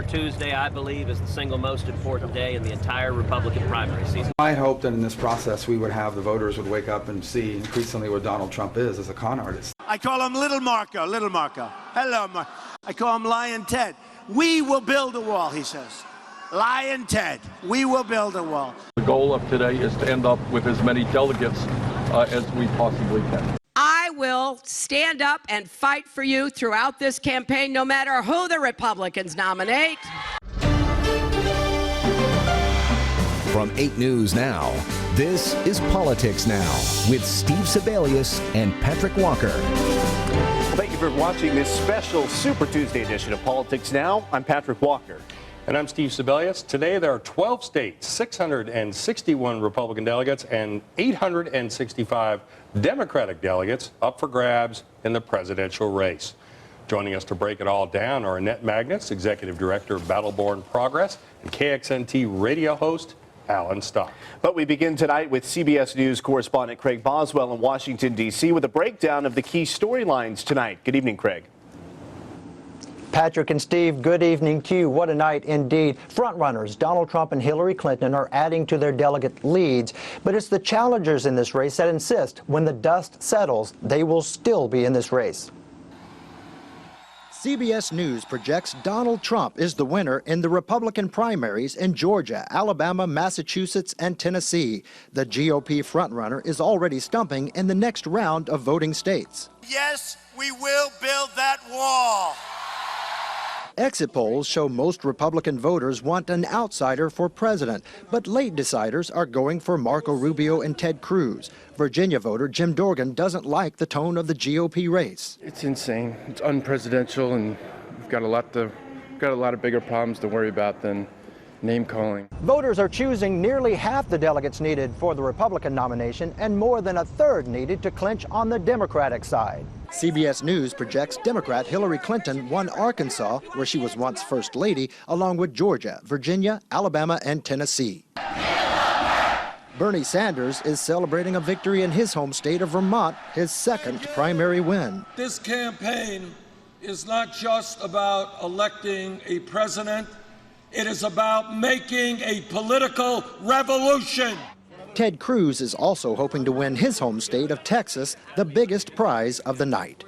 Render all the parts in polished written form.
Tuesday, I believe, is the single most important day in the entire Republican primary season. I hoped that in this process we would have the voters would wake up and see increasingly what Donald Trump is as a con artist. I call him Little Marco, Little Marco. Hello, Marco. I call him Lion Ted. We will build a wall, he says. Lion Ted, we will build a wall. The goal of today is to end up with as many delegates as we possibly can. I will stand up and fight for you throughout this campaign, no matter who the Republicans nominate. From 8 News Now, this is Politics Now with Steve Sebelius and Patrick Walker. Well, thank you for watching this special Super Tuesday edition of Politics Now. I'm Patrick Walker. And I'm Steve Sebelius. Today there are 12 states, 661 Republican delegates, and 865 Democratic delegates up for grabs in the presidential race. Joining us to break it all down are Annette Magnus, Executive Director of Battleborn Progress, and KXNT radio host Alan Stock. But we begin tonight with CBS News correspondent Craig Boswell in Washington, D.C. with a breakdown of the key storylines tonight. Good evening, Craig. Patrick and Steve, good evening to you. What a night indeed. Frontrunners Donald Trump and Hillary Clinton are adding to their delegate leads, but it's the challengers in this race that insist when the dust settles, they will still be in this race. CBS News projects Donald Trump is the winner in the Republican primaries in Georgia, Alabama, Massachusetts, and Tennessee. The GOP frontrunner is already stumping in the next round of voting states. Yes, we will build that wall. Exit polls show most Republican voters want an outsider for president, but late deciders are going for Marco Rubio and Ted Cruz. Virginia voter Jim Dorgan doesn't like the tone of the GOP race. It's insane. It's unpresidential, and we've got a lot of bigger problems to worry about than name calling. Voters are choosing nearly half the delegates needed for the Republican nomination and more than a third needed to clinch on the Democratic side. CBS News projects Democrat Hillary Clinton won Arkansas, where she was once First Lady, along with Georgia, Virginia, Alabama, and Tennessee. Bernie Sanders is celebrating a victory in his home state of Vermont, his second primary win. This campaign is not just about electing a president. It is about making a political revolution. Ted Cruz is also hoping to win his home state of Texas, the biggest prize of the night.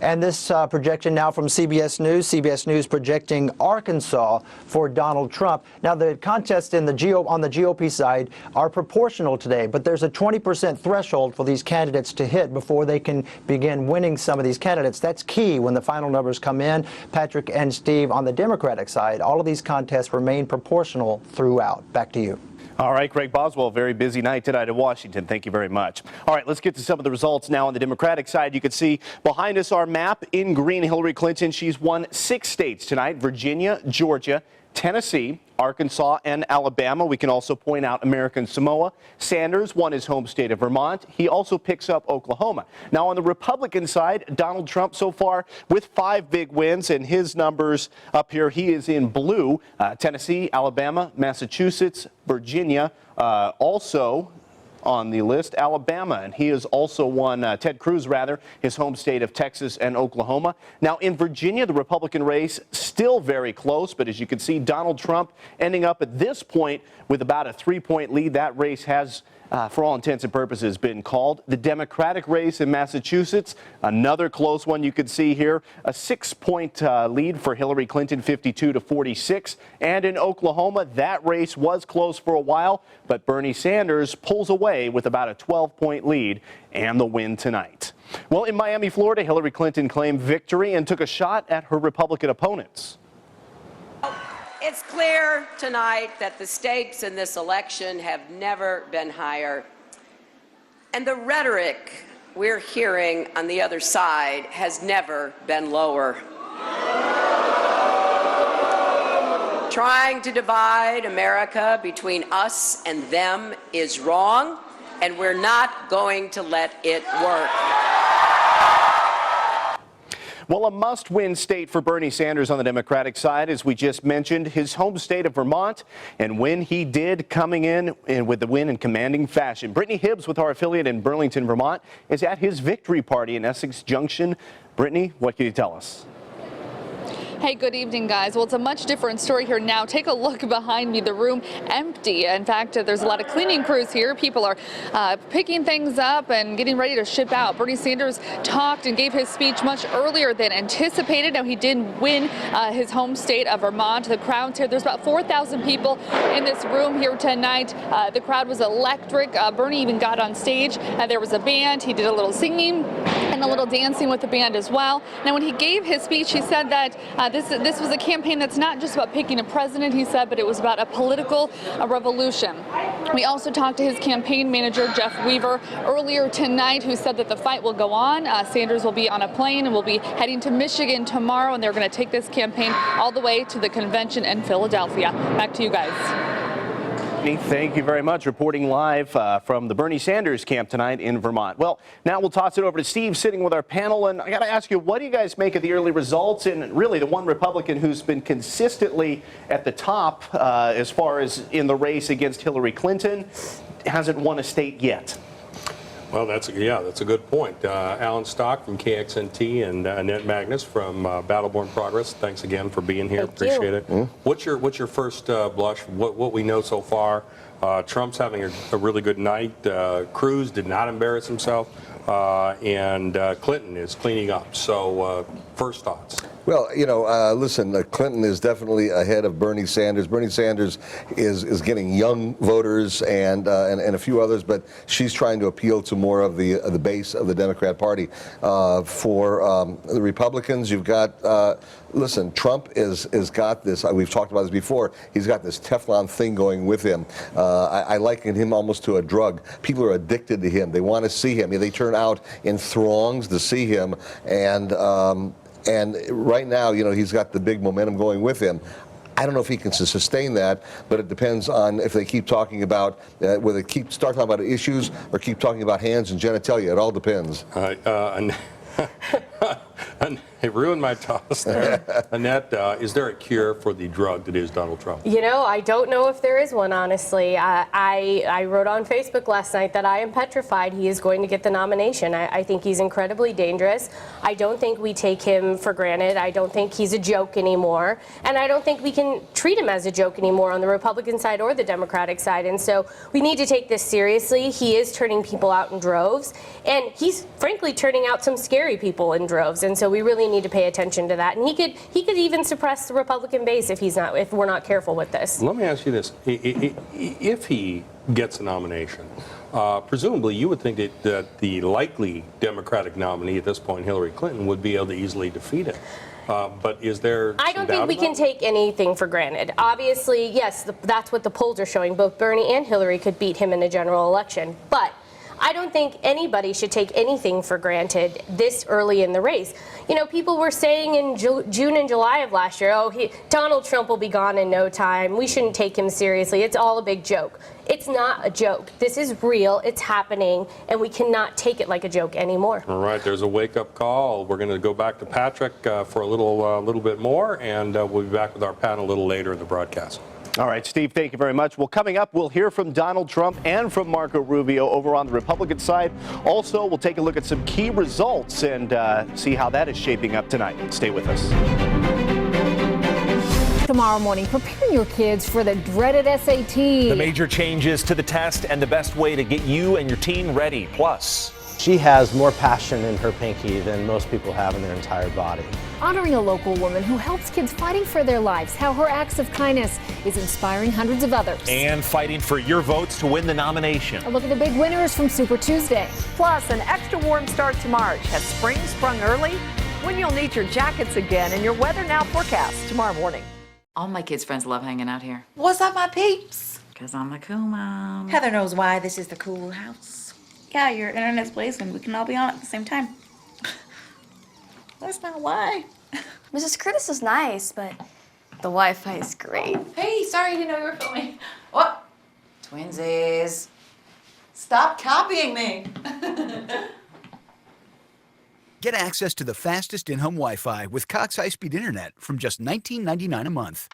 And this projection now from CBS News projecting Arkansas for Donald Trump. Now, the contests on the GOP side are proportional today, but there's a 20% threshold for these candidates to hit before they can begin winning some of these candidates. That's key when the final numbers come in. Patrick and Steve, on the Democratic side, all of these contests remain proportional throughout. Back to you. All right, Craig Boswell, very busy night tonight in Washington. Thank you very much. All right, let's get to some of the results now on the Democratic side. You can see behind us our map in green, Hillary Clinton. She's won 6 states tonight: Virginia, Georgia, Tennessee, Arkansas, and Alabama. We can also point out American Samoa. Sanders won his home state of Vermont. He also picks up Oklahoma. Now, on the Republican side, Donald Trump so far with 5 big wins, and his numbers up here, he is in blue. Tennessee, Alabama, Massachusetts, Virginia, also on the list, Alabama, and he has also won, Ted Cruz rather, his home state of Texas and Oklahoma. Now in Virginia, the Republican race still very close, but as you can see, Donald Trump ending up at this point with about a 3-point lead. That race has, for all intents and purposes, been called. The Democratic race in Massachusetts, another close one you could see here, a 6-point lead for Hillary Clinton, 52-46. And in Oklahoma, that race was close for a while, but Bernie Sanders pulls away with about a 12-point lead and the win tonight. Well, in Miami, Florida, Hillary Clinton claimed victory and took a shot at her Republican opponents. It's clear tonight that the stakes in this election have never been higher. And the rhetoric we're hearing on the other side has never been lower. Trying to divide America between us and them is wrong, and we're not going to let it work. Well, a must-win state for Bernie Sanders on the Democratic side, as we just mentioned, his home state of Vermont, and when he did, coming in with the win in commanding fashion. Brittany Hibbs with our affiliate in Burlington, Vermont, is at his victory party in Essex Junction Brittany, what can you tell us? Hey, good evening, guys. Well, it's a much different story here now. Take a look behind me. The room empty. In fact, there's a lot of cleaning crews here. People are picking things up and getting ready to ship out. Bernie Sanders talked and gave his speech much earlier than anticipated. Now, he did win his home state of Vermont. The crowd's here. There's about 4,000 people in this room here tonight. The crowd was electric. Bernie even got on stage. There was a band. He did a little singing and a little dancing with the band as well. Now, when he gave his speech, he said that this was a campaign that's not just about picking a president, he said, but it was about a political revolution. We also talked to his campaign manager, Jeff Weaver, earlier tonight, who said that the fight will go on. Sanders will be on a plane and will be heading to Michigan tomorrow, and they're going to take this campaign all the way to the convention in Philadelphia. Back to you guys. Thank you very much. Reporting live from the Bernie Sanders camp tonight in Vermont. Well, now we'll toss it over to Steve, sitting with our panel. And I got to ask you, what do you guys make of the early results? And really, the one Republican who's been consistently at the top as far as in the race against Hillary Clinton hasn't won a state yet. Well, that's a good point. Alan Stock from KXNT and Annette Magnus from Battleborn Progress. Thanks again for being here. Appreciate it. What's your first blush? What we know so far? Trump's having a really good night. Cruz did not embarrass himself, and Clinton is cleaning up. So, first thoughts. Well, listen, Clinton is definitely ahead of Bernie Sanders. Bernie Sanders is getting young voters and a few others, but she's trying to appeal to more of the base of the Democrat Party. For the Republicans, you've got, listen, Trump is got this, we've talked about this before, he's got this Teflon thing going with him. I liken him almost to a drug. People are addicted to him. They want to see him. They turn out in throngs to see him, and right now, he's got the big momentum going with him. I don't know if he can sustain that, but it depends on if they keep talking about, whether they start talking about issues or keep talking about hands and genitalia. It all depends. It ruined my toss there. Annette, is there a cure for the drug that is Donald Trump? I don't know if there is one, honestly. I wrote on Facebook last night that I am petrified he is going to get the nomination. I think he's incredibly dangerous. I don't think we take him for granted. I don't think he's a joke anymore. And I don't think we can treat him as a joke anymore on the Republican side or the Democratic side. And so we need to take this seriously. He is turning people out in droves. And he's frankly turning out some scary people in droves. And so we really need to pay attention to that. And he could even suppress the Republican base if we're not careful with this. Let me ask you this. If he gets a nomination, presumably you would think that the likely Democratic nominee at this point, Hillary Clinton, would be able to easily defeat him. But is there I don't think we can take anything for granted. Obviously, yes, that's what the polls are showing. Both Bernie and Hillary could beat him in a general election. But I don't think anybody should take anything for granted this early in the race. People were saying in June and July of last year, Donald Trump will be gone in no time. We shouldn't take him seriously. It's all a big joke. It's not a joke. This is real. It's happening, and we cannot take it like a joke anymore. All right, there's a wake-up call. We're going to go back to Patrick for a little bit more, and we'll be back with our panel a little later in the broadcast. All right, Steve, thank you very much. Well, coming up, we'll hear from Donald Trump and from Marco Rubio over on the Republican side. Also, we'll take a look at some key results and see how that is shaping up tonight. Stay with us. Tomorrow morning, preparing your kids for the dreaded SAT. The major changes to the test and the best way to get you and your teen ready. Plus, she has more passion in her pinky than most people have in their entire body. Honoring a local woman who helps kids fighting for their lives, how her acts of kindness is inspiring hundreds of others. And fighting for your votes to win the nomination. A look at the big winners from Super Tuesday. Plus, an extra warm start to March. Has spring sprung early? When you'll need your jackets again, and your Weather Now forecast tomorrow morning. All my kids' friends love hanging out here. What's up, my peeps? Because I'm the cool mom. Heather knows why this is the cool house. Yeah, your internet's blazing. We can all be on at the same time. That's not why. Mrs. Curtis is nice, but the Wi-Fi is great. Hey, sorry, I didn't know you were filming. What? Twinsies. Stop copying me. Get access to the fastest in-home Wi-Fi with Cox high-speed internet from just $19.99 a month.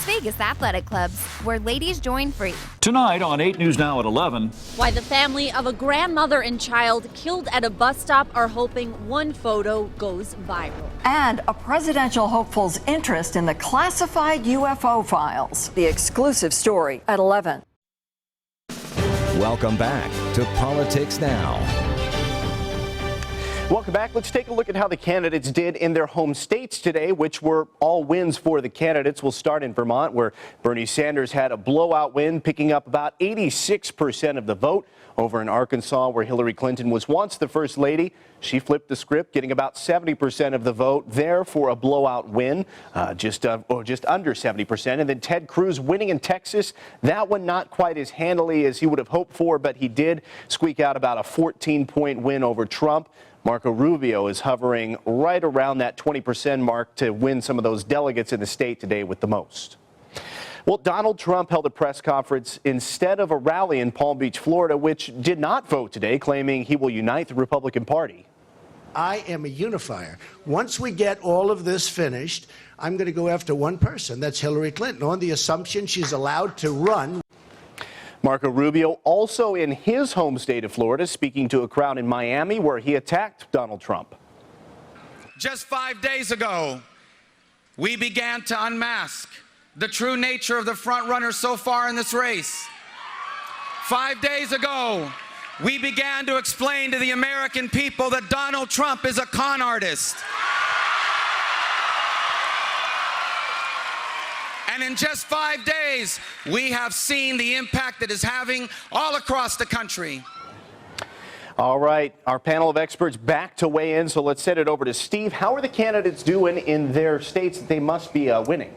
Vegas athletic clubs, where ladies join free. Tonight on 8 News Now at 11. Why the family of a grandmother and child killed at a bus stop are hoping one photo goes viral. And a presidential hopeful's interest in the classified UFO files. The exclusive story at 11. Welcome back to Politics Now. Welcome back. Let's take a look at how the candidates did in their home states today, which were all wins for the candidates. We'll start in Vermont, where Bernie Sanders had a blowout win, picking up about 86% of the vote. Over in Arkansas, where Hillary Clinton was once the first lady, she flipped the script, getting about 70% of the vote there for a blowout win, just under 70%. And then Ted Cruz winning in Texas. That one not quite as handily as he would have hoped for, but he did squeak out about a 14-point win over Trump. Marco Rubio is hovering right around that 20% mark to win some of those delegates in the state today with the most. Well, Donald Trump held a press conference instead of a rally in Palm Beach, Florida, which did not vote today, claiming he will unite the Republican Party. I am a unifier. Once we get all of this finished, I'm going to go after one person. That's Hillary Clinton, on the assumption she's allowed to run. Marco Rubio also in his home state of Florida, speaking to a crowd in Miami where he attacked Donald Trump. Just 5 days ago, we began to unmask the true nature of the front runner so far in this race. 5 days ago, we began to explain to the American people that Donald Trump is a con artist. And in just 5 days, we have seen the impact that is having all across the country. All right, our panel of experts back to weigh in, so let's send it over to Steve. How are the candidates doing in their states that they must be winning?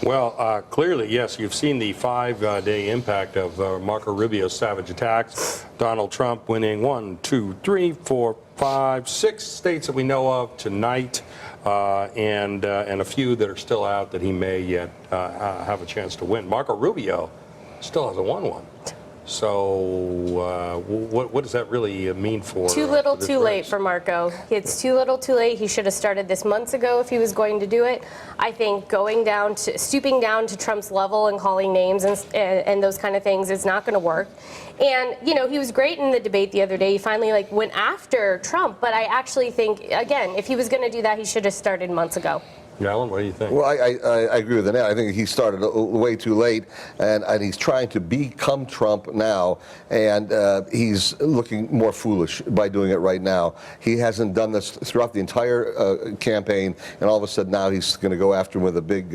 Well, clearly, yes, you've seen the 5-day impact of Marco Rubio's savage attacks. Donald Trump winning 1, 2, 3, 4, 5, 6 states that we know of tonight, and a few that are still out that he may yet have a chance to win. Marco Rubio still hasn't won one. So what does that really mean for? Too little, too late for Marco. It's too little, too late. He should have started this months ago if he was going to do it. I think stooping down to Trump's level and calling names and those kind of things is not going to work. And you know, he was great in the debate the other day. He finally went after Trump, but I actually think, again, if he was going to do that, he should have started months ago. Alan, what do you think? Well, I agree with Annette. I think he started way too late, and he's trying to become Trump now, and he's looking more foolish by doing it right now. He hasn't done this throughout the entire campaign, and all of a sudden now he's going to go after him with a big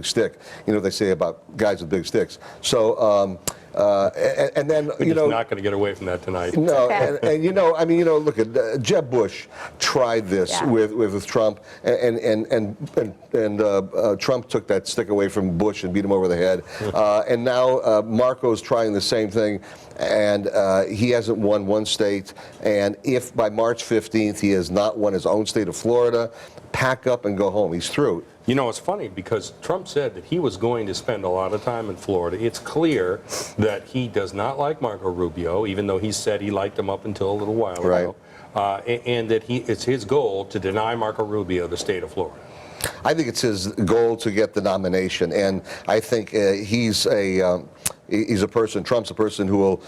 stick. You know what they say about guys with big sticks. So. And then he's not going to get away from that tonight. No, and look at Jeb Bush tried this with Trump, and Trump took that stick away from Bush and beat him over the head. And now Marco's trying the same thing, and he hasn't won one state. And if by March 15th he has not won his own state of Florida, pack up and go home. He's through. You know, it's funny because Trump said that he was going to spend a lot of time in Florida. It's clear that he does not like Marco Rubio, even though he said he liked him up until a little while ago, and that it's his goal to deny Marco Rubio the state of Florida. I think it's his goal to get the nomination, and I think Trump's a person who will,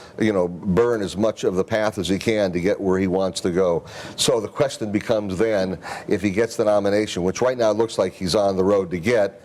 burn as much of the path as he can to get where he wants to go. So the question becomes then, if he gets the nomination, which right now looks like he's on the road to get,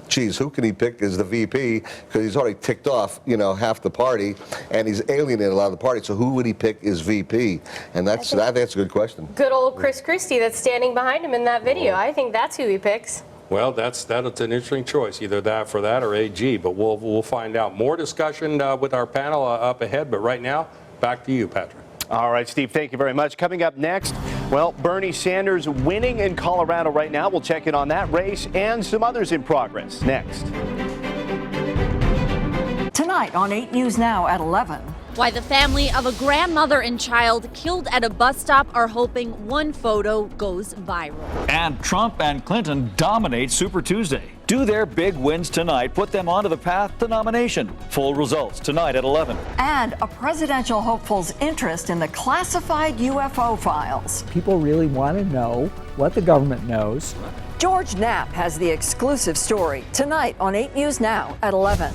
geez, who can he pick as the VP? Because he's already ticked off, half the party, and he's alienated a lot of the party. So who would he pick as VP? And that's a good question. Good old Chris Christie that's standing behind him in that video. I think that's who he picks. Well, that's an interesting choice, either that for that or AG, but we'll find out. More discussion with our panel up ahead, but right now, back to you, Patrick. All right, Steve, thank you very much. Coming up next, well, Bernie Sanders winning in Colorado right now. We'll check in on that race and some others in progress next. Tonight on 8 News Now at 11. Why the family of a grandmother and child killed at a bus stop are hoping one photo goes viral. And Trump and Clinton dominate Super Tuesday. Do their big wins tonight put them onto the path to nomination? Full results tonight at 11. And a presidential hopeful's interest in the classified UFO files. People really want to know what the government knows George Knapp has the exclusive story tonight on 8 News Now at 11.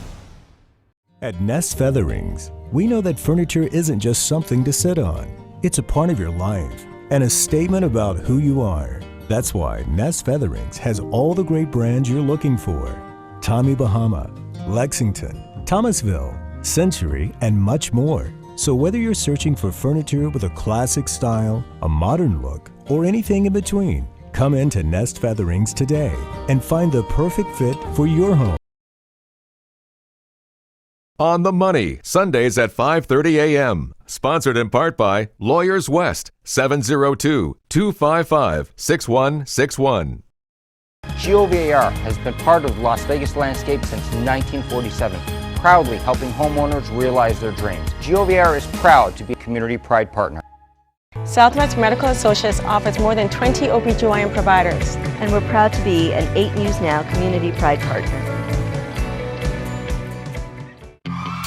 At Nest Featherings, we know that furniture isn't just something to sit on. It's a part of your life and a statement about who you are. That's why Nest Featherings has all the great brands you're looking for. Tommy Bahama, Lexington, Thomasville, Century, and much more. So whether you're searching for furniture with a classic style, a modern look, or anything in between, come into Nest Featherings today and find the perfect fit for your home. On the Money, Sundays at 5:30 a.m. Sponsored in part by Lawyers West, 702-255-6161. GOVAR has been part of the Las Vegas landscape since 1947, proudly helping homeowners realize their dreams. GOVAR is proud to be a Community Pride partner. Southwest Medical Associates offers more than 20 OBGYN providers. And we're proud to be an 8 News Now Community Pride partner.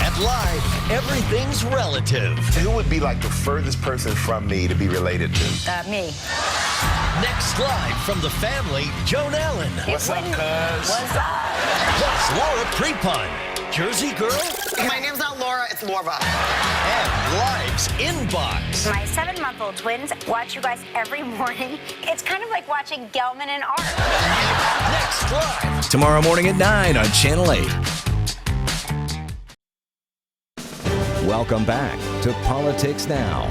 At Live, everything's relative. Who would be like the furthest person from me to be related to? Me. Next, live from the family, Joan Allen. What's up, cuz? What's up? Plus Laura Prepon, Jersey Girl. My name's not Laura, it's Laura. And Live's Inbox. My 7-month-old twins watch you guys every morning. It's kind of like watching Gelman and Art. Next, live. Tomorrow morning at 9 on Channel 8. Welcome back to Politics Now.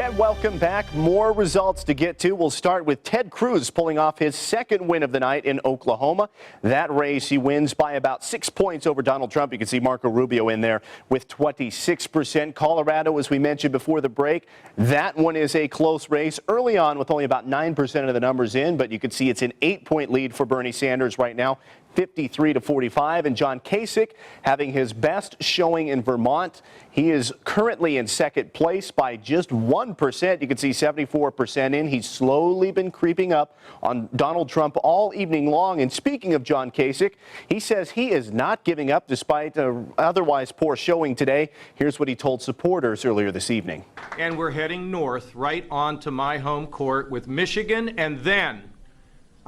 And welcome back. More results to get to. We'll start with Ted Cruz pulling off his second win of the night in Oklahoma. That race, he wins by about 6 points over Donald Trump. You can see Marco Rubio in there with 26%. Colorado, as we mentioned before the break, that one is a close race early on with only about 9% of the numbers in, but you can see it's an 8-point lead for Bernie Sanders right now. 53-45, and John Kasich having his best showing in Vermont. He is currently in second place by just 1%. You can see 74% in. He's slowly been creeping up on Donald Trump all evening long. And speaking of John Kasich, he says he is not giving up despite an otherwise poor showing today. Here's what he told supporters earlier this evening. And we're heading north right on to my home court with Michigan, and then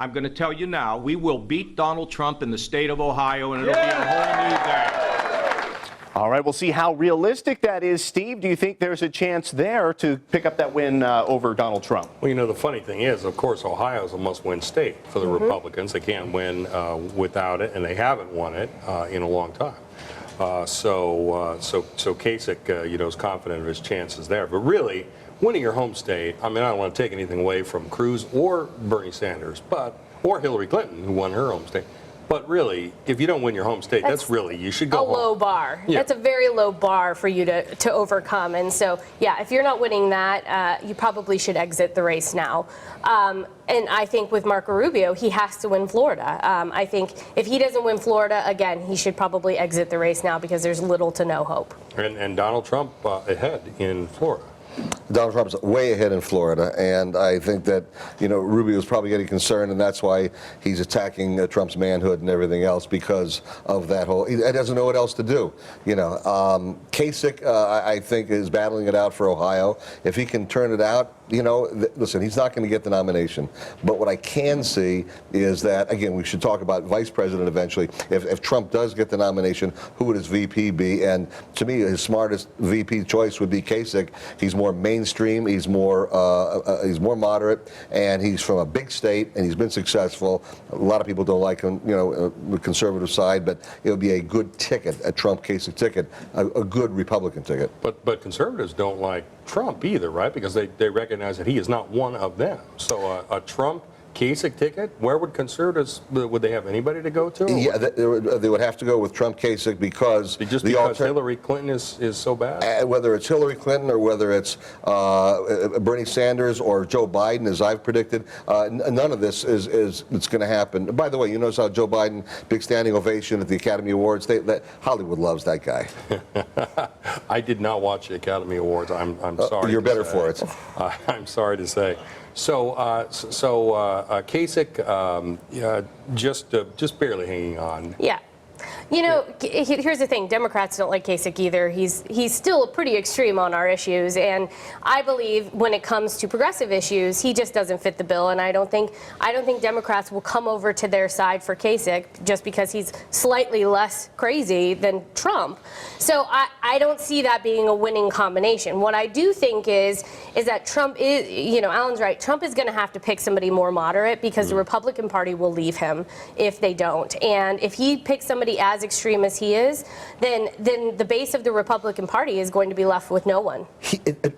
I'm going to tell you now, we will beat Donald Trump in the state of Ohio, and it'll be a whole new day. All right, we'll see how realistic that is. Steve, do you think there's a chance there to pick up that win over Donald Trump? Well, you know, the funny thing is, of course, Ohio is a must-win state for the Republicans. They can't win without it, and they haven't won it in a long time. So Kasich, you know, is confident of his chances there. But really, winning your home state, I mean, I don't want to take anything away from Cruz or Bernie Sanders, or Hillary Clinton, who won her home state. But really, if you don't win your home state, that's really, you should go home. A low bar. Yeah. That's a very low bar for you to overcome. And so, yeah, if you're not winning that, you probably should exit the race now. And I think with Marco Rubio, he has to win Florida. I think if he doesn't win Florida, again, he should probably exit the race now because there's little to no hope. And Donald Trump ahead in Florida. Donald Trump's way ahead in Florida, and I think that, you know, Rubio's probably getting concerned, and that's why he's attacking Trump's manhood and everything else, because of that whole, he doesn't know what else to do. You know, Kasich, I think, is battling it out for Ohio. If he can turn it out, you know, listen, he's not going to get the nomination. But what I can see is that, again, we should talk about vice president eventually. If Trump does get the nomination, who would his VP be? And to me, his smartest VP choice would be Kasich. He's more mainstream, he's more moderate, and he's from a big state, and he's been successful. A lot of people don't like him, you know, the conservative side, but it would be a good ticket, a Trump-Kasich ticket, a good Republican ticket. But conservatives don't like Trump either, right? Because they recognize that he is not one of them. So a Trump Kasich ticket, where would conservatives, would they have anybody to go to? Yeah, they would have to go with Trump Kasich because because Hillary Clinton is so bad? Whether it's Hillary Clinton or whether it's Bernie Sanders or Joe Biden, as I've predicted, none of this is going to happen. By the way, you notice how Joe Biden, big standing ovation at the Academy Awards, Hollywood loves that guy. I did not watch the Academy Awards. I'm sorry. You're better for it. I'm sorry to say. So Kasich, just barely hanging on. Yeah. You know, here's the thing. Democrats don't like Kasich either. He's still pretty extreme on our issues, and I believe when it comes to progressive issues, he just doesn't fit the bill. And I don't think Democrats will come over to their side for Kasich just because he's slightly less crazy than Trump. So I don't see that being a winning combination. What I do think is that Trump is, you know, Alan's right. Trump is going to have to pick somebody more moderate because the Republican Party will leave him if they don't. And if he picks somebody as extreme as he is, then the base of the Republican Party is going to be left with no one.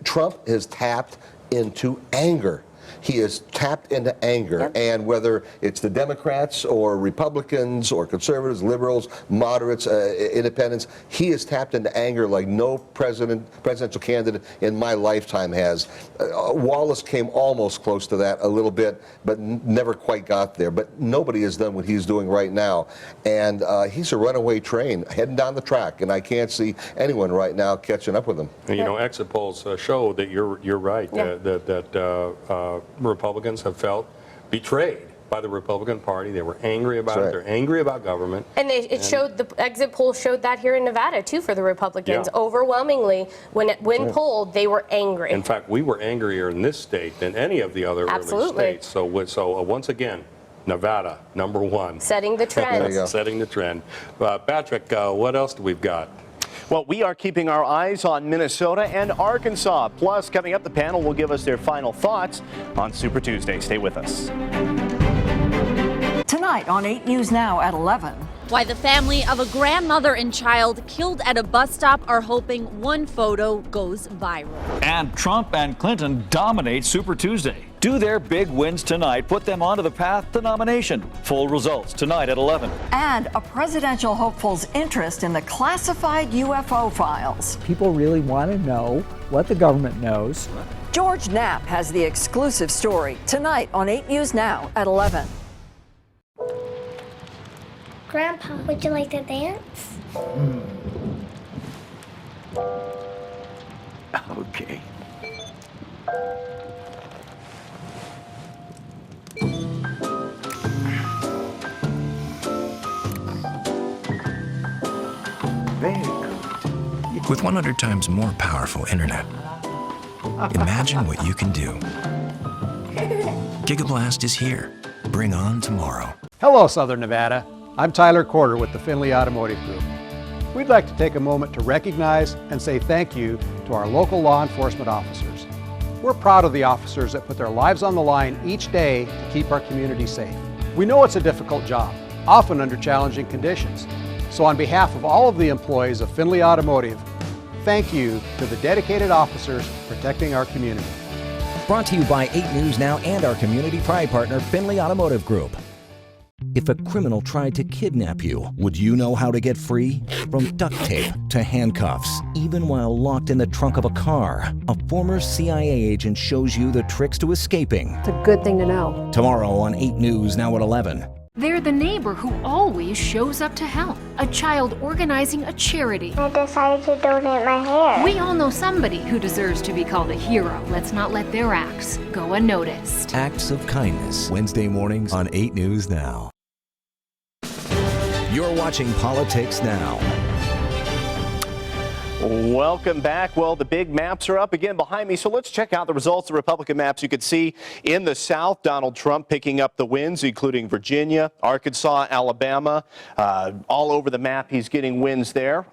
Trump has tapped into anger. He has tapped into anger, and whether it's the Democrats or Republicans or conservatives, liberals, moderates, independents, he has tapped into anger like no presidential candidate in my lifetime has. Wallace came almost close to that a little bit, but never quite got there. But nobody has done what he's doing right now, and he's a runaway train heading down the track, and I can't see anyone right now catching up with him. And, you know, exit polls show that you're right, that Republicans have felt betrayed by the Republican Party. They were angry about it. They're angry about government. And the exit poll showed that here in Nevada, too, for the Republicans. Overwhelmingly, when polled, they were angry. In fact, we were angrier in this state than any of the other early states. So once again, Nevada, #1. Setting the trend. Setting the trend. Patrick, what else do we've got? Well, we are keeping our eyes on Minnesota and Arkansas. Plus, coming up, the panel will give us their final thoughts on Super Tuesday. Stay with us. Tonight on 8 News Now at 11. Why the family of a grandmother and child killed at a bus stop are hoping one photo goes viral. And Trump and Clinton dominate Super Tuesday. Do their big wins tonight put them onto the path to nomination? Full results tonight at 11. And a presidential hopeful's interest in the classified UFO files. People really want to know what the government knows. George Knapp has the exclusive story tonight on 8 News Now at 11. Grandpa, would you like to dance? Okay. Very good. With 100 times more powerful internet, imagine what you can do. Gigablast is here. Bring on tomorrow. Hello, Southern Nevada. I'm Tyler Corder with the Findlay Automotive Group. We'd like to take a moment to recognize and say thank you to our local law enforcement officers. We're proud of the officers that put their lives on the line each day to keep our community safe. We know it's a difficult job, often under challenging conditions. So on behalf of all of the employees of Findlay Automotive, thank you to the dedicated officers protecting our community. Brought to you by 8 News Now and our community pride partner, Findlay Automotive Group. If a criminal tried to kidnap you, would you know how to get free? From duct tape to handcuffs, even while locked in the trunk of a car, a former CIA agent shows you the tricks to escaping. It's a good thing to know. Tomorrow on 8 News Now at 11. They're the neighbor who always shows up to help. A child organizing a charity. I decided to donate my hair. We all know somebody who deserves to be called a hero. Let's not let their acts go unnoticed. Acts of Kindness, Wednesday mornings on 8 News Now. You're watching Politics Now. Welcome back. Well, the big maps are up again behind me, so let's check out the results of the Republican maps. You can see in the South, Donald Trump picking up the wins, including Virginia, Arkansas, Alabama. All over the map, he's getting wins there.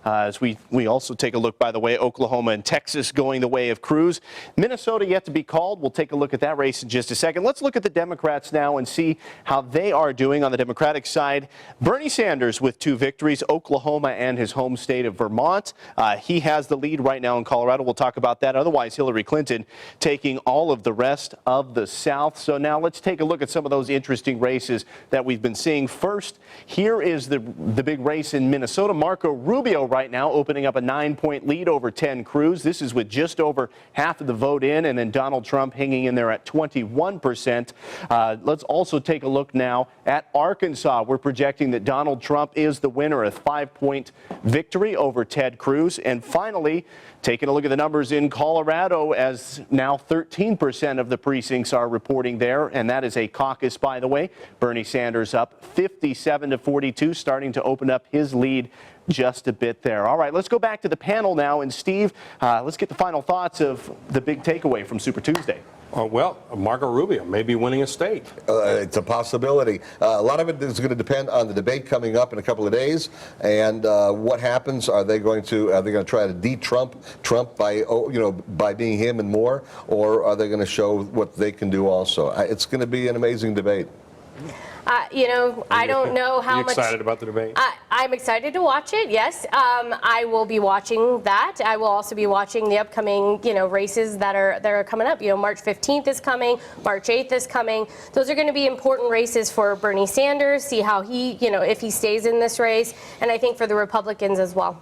As we also take a look, by the way, Oklahoma and Texas going the way of Cruz. Minnesota yet to be called. We'll take a look at that race in just a second. Let's look at the Democrats now and see how they are doing on the Democratic side. Bernie Sanders with 2 victories, Oklahoma and his home state of Vermont. He has the lead right now in Colorado. We'll talk about that. Otherwise, Hillary Clinton taking all of the rest of the South. So now let's take a look at some of those interesting races that we've been seeing. First, here is the big race in Minnesota. Marco Rubio right now, opening up a 9-point lead over Cruz. This is with just over half of the vote in, and then Donald Trump hanging in there at 21%. Let's also take a look now at Arkansas. We're projecting that Donald Trump is the winner, a 5-point victory over Ted Cruz. And finally, taking a look at the numbers in Colorado, as now 13% of the precincts are reporting there, and that is a caucus, by the way. Bernie Sanders up 57-42, starting to open up his lead just a bit there. All right, let's go back to the panel now. And Steve, let's get the final thoughts of the big takeaway from Super Tuesday. Well, Marco Rubio may be winning a state. It's a possibility. A lot of it is going to depend on the debate coming up in a couple of days, and what happens. Are they going to try to de-Trump Trump by being him and more, or are they going to show what they can do also? It's going to be an amazing debate. I don't know how much. You excited about the debate? I'm excited to watch it, yes. I will be watching that. I will also be watching the upcoming, races that are coming up. March 15th is coming, March 8th is coming. Those are going to be important races for Bernie Sanders, see how he, if he stays in this race, and I think for the Republicans as well.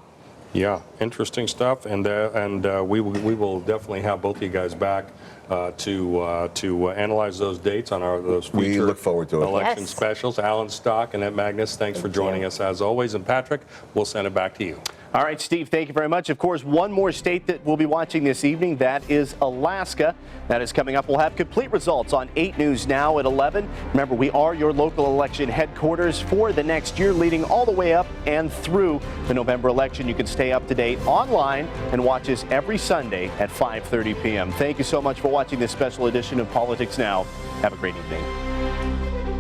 Yeah, interesting stuff, and we will definitely have both of you guys back to analyze those dates on those future we look forward to it. Election Yes. specials. Alan Stock, Annette Magnus, thanks for joining us as always, and Patrick, we'll send it back to you. All right, Steve, thank you very much. Of course, one more state that we'll be watching this evening, that is Alaska. That is coming up. We'll have complete results on 8 News Now at 11. Remember, we are your local election headquarters for the next year, leading all the way up and through the November election. You can stay up to date online and watch us every Sunday at 5:30 p.m. Thank you so much for watching this special edition of Politics Now. Have a great evening.